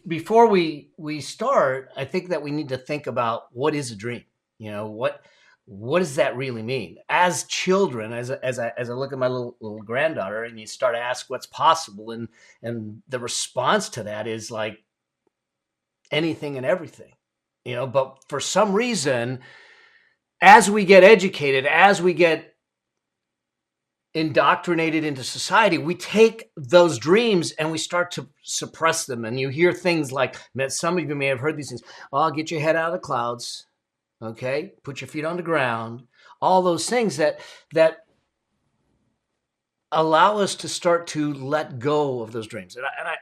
before we start, I think that we need to think about what is a dream. What does that really mean? As children, as I look at my little granddaughter, and you start to ask what's possible, and the response to that is like anything and everything. But for some reason, as we get educated, as we get indoctrinated into society, we take those dreams and we start to suppress them. And you hear things like, some of you may have heard these things. Oh, get your head out of the clouds. Okay. Put your feet on the ground. All those things that allow us to start to let go of those dreams.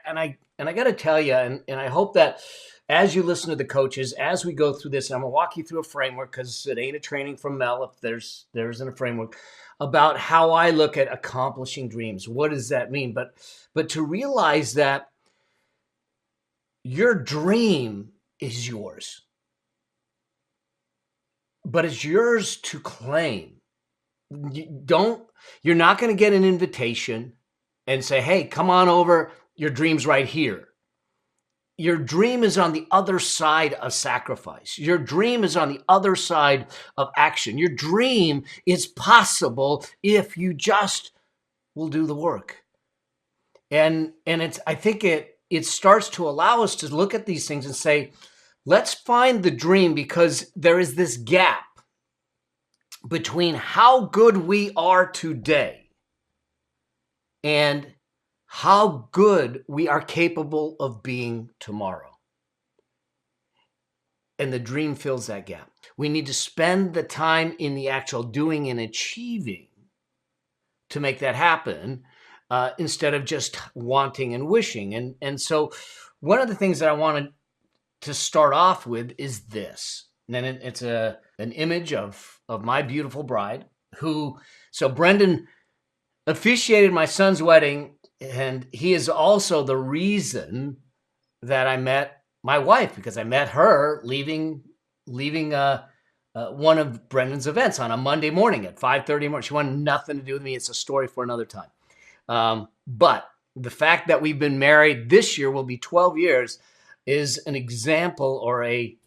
And I got to tell you, and I hope that as you listen to the coaches, as we go through this, and I'm gonna walk you through a framework, because it ain't a training from Mel if there isn't a framework about how I look at accomplishing dreams. What does that mean? But to realize that your dream is yours, but it's yours to claim. You're not going to get an invitation and say, hey, come on over. Your dream's right here. Your dream is on the other side of sacrifice. Your dream is on the other side of action. Your dream is possible if you just will do the work. And I think it starts to allow us to look at these things and say, let's find the dream, because there is this gap between how good we are today and how good we are capable of being tomorrow. And the dream fills that gap. We need to spend the time in the actual doing and achieving to make that happen, instead of just wanting and wishing. And so one of the things that I wanted to start off with is this. And then it's an image of my beautiful bride, so Brendan officiated my son's wedding, and he is also the reason that I met my wife, because I met her leaving one of Brendan's events on a Monday morning at 5:30 in the morning. She wanted nothing to do with me. It's a story for another time. But the fact that we've been married this year, will be 12 years, is an example or a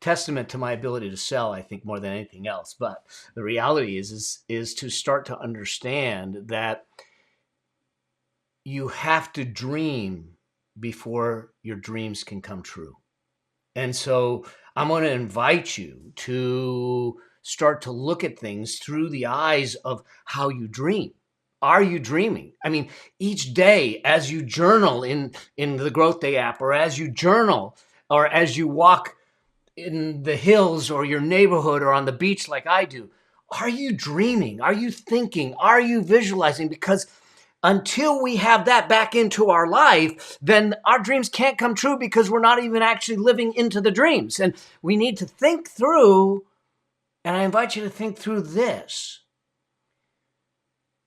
testament to my ability to sell, I think, more than anything else. But the reality is to start to understand that you have to dream before your dreams can come true. And so I'm going to invite you to start to look at things through the eyes of how you dream. Are you dreaming? I mean, each day as you journal in the GrowthDay app, or as you journal, or as you walk in the hills or your neighborhood or on the beach like I do, are you dreaming? Are you thinking? Are you visualizing? Because until we have that back into our life, then our dreams can't come true, because we're not even actually living into the dreams. And we need to think through, and I invite you to think through this.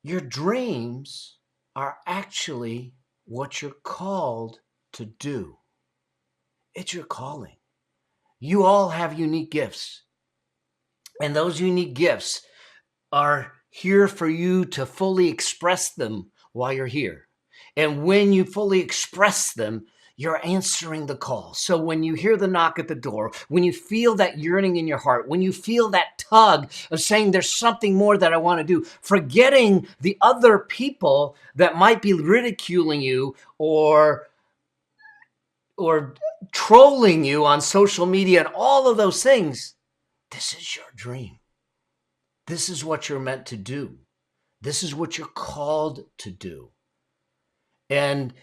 Your dreams are actually what you're called to do. It's your calling. You all have unique gifts, and those unique gifts are here for you to fully express them while you're here. And when you fully express them, you're answering the call. So when you hear the knock at the door, when you feel that yearning in your heart, when you feel that tug of saying there's something more that I want to do, forgetting the other people that might be ridiculing you or trolling you on social media and all of those things, this is your dream. This is what you're meant to do. This is what you're called to do. And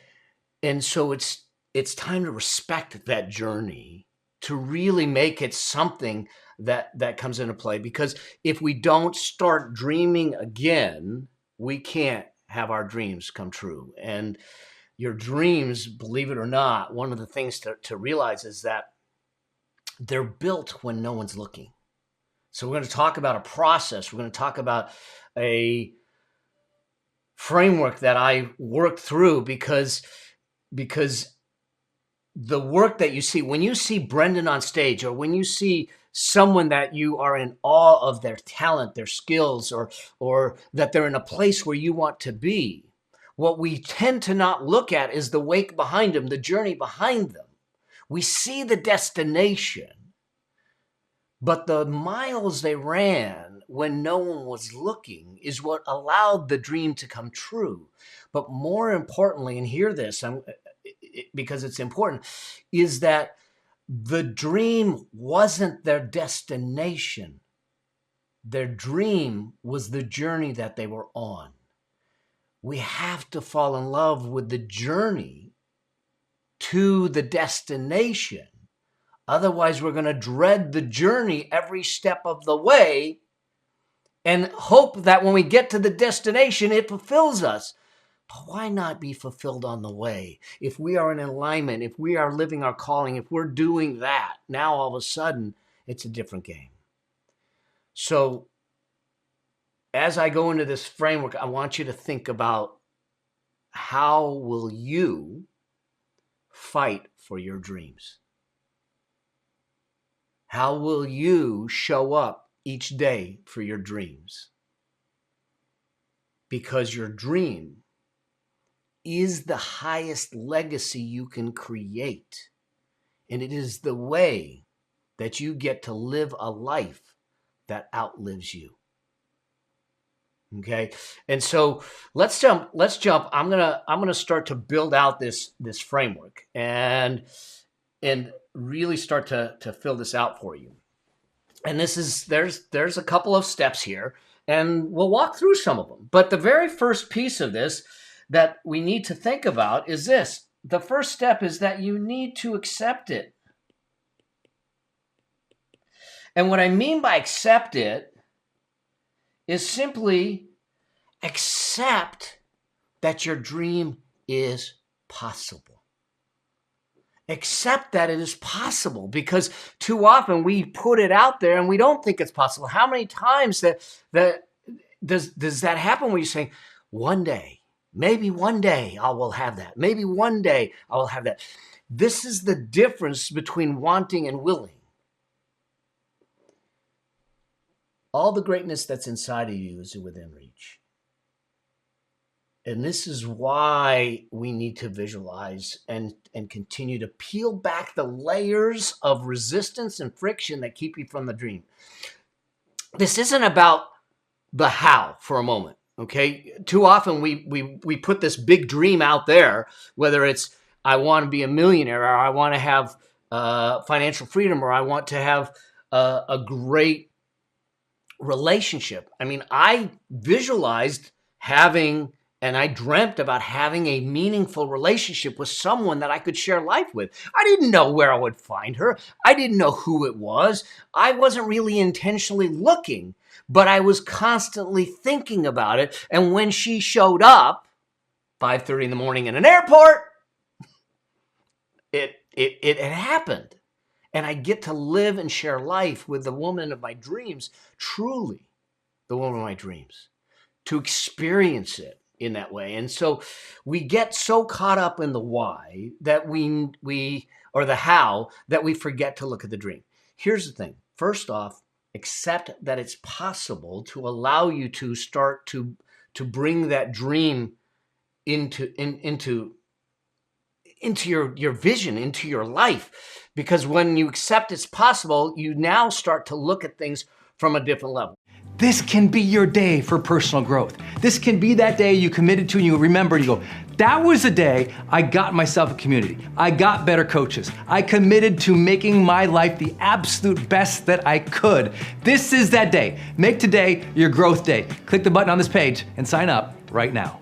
so it's time to respect that journey, to really make it something that comes into play. Because if we don't start dreaming again, we can't have our dreams come true. And your dreams, believe it or not, one of the things to realize is that they're built when no one's looking. So we're going to talk about a process. We're going to talk about a framework that I worked through, because the work that you see, when you see Brendan on stage, or when you see someone that you are in awe of their talent, their skills, or that they're in a place where you want to be, what we tend to not look at is the wake behind them, the journey behind them. We see the destination, but the miles they ran when no one was looking is what allowed the dream to come true. But more importantly, and hear this because it's important, is that the dream wasn't their destination. Their dream was the journey that they were on. We have to fall in love with the journey to the destination. Otherwise, we're going to dread the journey every step of the way and hope that when we get to the destination, it fulfills us. But why not be fulfilled on the way? If we are in alignment, if we are living our calling, if we're doing that, now all of a sudden, it's a different game. So as I go into this framework, I want you to think about how will you fight for your dreams? How will you show up each day for your dreams? Because your dream is the highest legacy you can create. And it is the way that you get to live a life that outlives you. Okay. And so let's jump. I'm gonna start to build out this framework and really start to fill this out for you. And there's a couple of steps here, and we'll walk through some of them. But the very first piece of this that we need to think about is this. The first step is that you need to accept it. And what I mean by accept it is simply accept that your dream is possible. Accept that it is possible, because too often we put it out there and we don't think it's possible. How many times does that happen where you say, one day, maybe one day I will have that. Maybe one day I will have that. This is the difference between wanting and willing. All the greatness that's inside of you is within reach. And this is why we need to visualize and continue to peel back the layers of resistance and friction that keep you from the dream. This isn't about the how for a moment, okay? Too often we put this big dream out there, whether it's I want to be a millionaire, or I want to have financial freedom, or I want to have a great relationship. I mean, I visualized having, and I dreamt about having a meaningful relationship with someone that I could share life with. I didn't know where I would find her. I didn't know who it was. I wasn't really intentionally looking, but I was constantly thinking about it. And when she showed up, 5:30 in the morning in an airport, it happened. And I get to live and share life with the woman of my dreams, truly the woman of my dreams, to experience it in that way. And so we get so caught up in the why that or the how, that we forget to look at the dream. Here's the thing. First off, accept that it's possible to allow you to start to bring that dream into your vision, into your life. Because when you accept it's possible, you now start to look at things from a different level. This can be your day for personal growth. This can be that day you committed to and you remember and you go, that was the day I got myself a community. I got better coaches. I committed to making my life the absolute best that I could. This is that day. Make today your growth day. Click the button on this page and sign up right now.